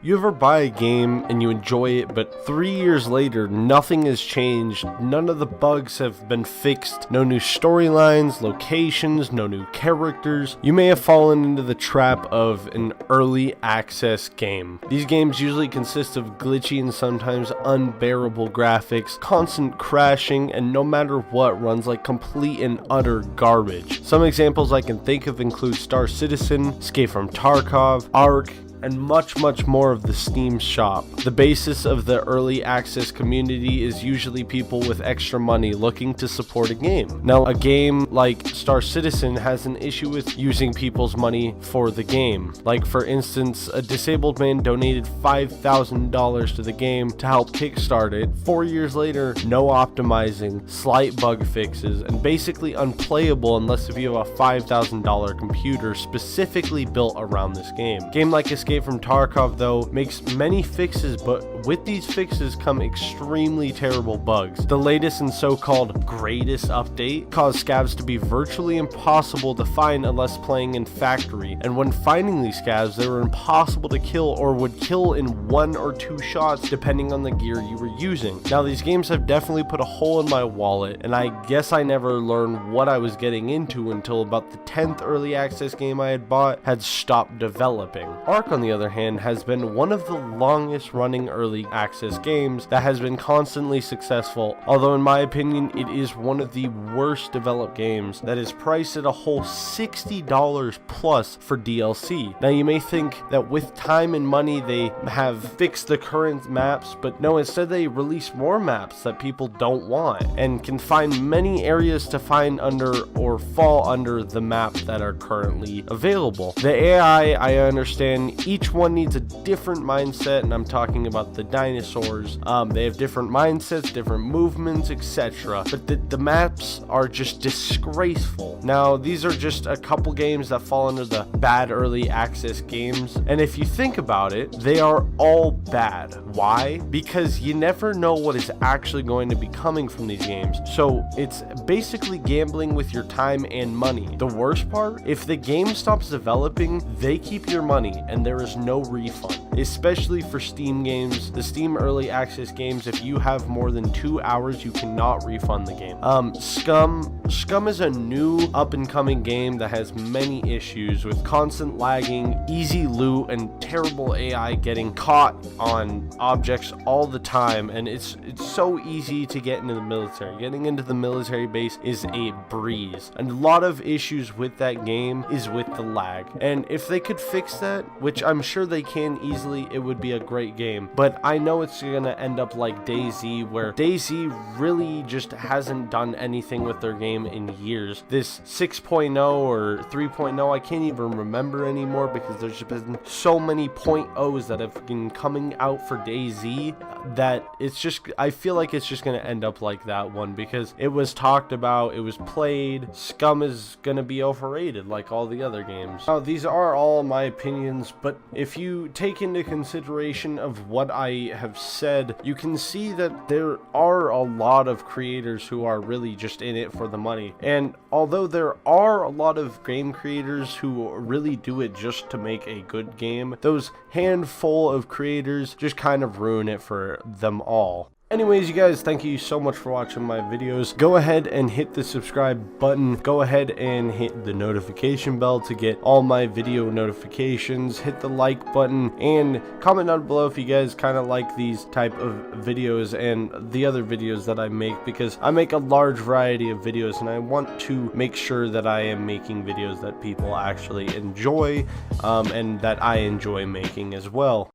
You ever buy a game and you enjoy it, but 3 years later, nothing has changed, none of the bugs have been fixed, no new storylines, locations, no new characters? You may have fallen into the trap of an early access game. These games usually consist of glitchy and sometimes unbearable graphics, constant crashing, and no matter what, runs like complete and utter garbage. Some examples I can think of include Star Citizen, Escape from Tarkov, Ark, and much more of the Steam shop. The basis of the early access community is usually people with extra money looking to support a game. Now, a game like Star Citizen has an issue with using people's money for the game. Like, for instance, a disabled man donated $5,000 to the game to help kickstart it. 4 years later, no optimizing, slight bug fixes, and basically unplayable unless if you have a $5,000 computer specifically built around this game. Game like Escape from Tarkov, though, makes many fixes, but with these fixes come extremely terrible bugs. The latest and so-called greatest update caused scavs to be virtually impossible to find unless playing in factory, and when finding these scavs, they were impossible to kill or would kill in 1 or 2 shots depending on the gear you were using. Now, these games have definitely put a hole in my wallet, and I guess I never learned what I was getting into until about the 10th early access game I had bought had stopped developing. Ark, on the other hand, has been one of the longest running early access games that has been constantly successful, although in my opinion it is one of the worst developed games that is priced at a whole $60 plus for DLC. Now, you may think that with time and money they have fixed the current maps, but no, instead they release more maps that people don't want and can find many areas to find under or fall under the map that are currently available. The AI, I understand, each one needs a different mindset, and I'm talking about the dinosaurs. They have different mindsets, different movements, etc. But the maps are just disgraceful. Now, these are just a couple games that fall under the bad early access games, and if you think about it, they are all bad. Why? Because you never know what is actually going to be coming from these games, so it's basically gambling with your time and money. The worst part, if the game stops developing, they keep your money and there is no refund, especially for Steam games. The Steam early access games, if you have more than 2 hours, you cannot refund the game. Scum is a new up and coming game that has many issues with constant lagging, easy loot, and terrible AI getting caught on objects all the time, and it's so easy to get into the military. Getting into the military base is a breeze, and a lot of issues with that game is with the lag, and if they could fix that, which I'm sure they can easily, it would be a great game. But I know it's gonna end up like DayZ, where DayZ really just hasn't done anything with their game in years. This 6.0 or 3.0, I can't even remember anymore because there's just been so many .0s that have been coming out for DayZ that it's just, I feel like it's just gonna end up like that one because it was talked about, it was played. Scum is gonna be overrated like all the other games. Now, these are all my opinions, but if you take into consideration of what I have said, you can see that there are a lot of creators who are really just in it for the money. And although there are a lot of game creators who really do it just to make a good game, those handful of creators just kind of ruin it for them all. Anyways, you guys, thank you so much for watching my videos. Go ahead and hit the subscribe button. Go ahead and hit the notification bell to get all my video notifications. Hit the like button and comment down below if you guys kind of like these type of videos and the other videos that I make, because I make a large variety of videos and I want to make sure that I am making videos that people actually enjoy and that I enjoy making as well.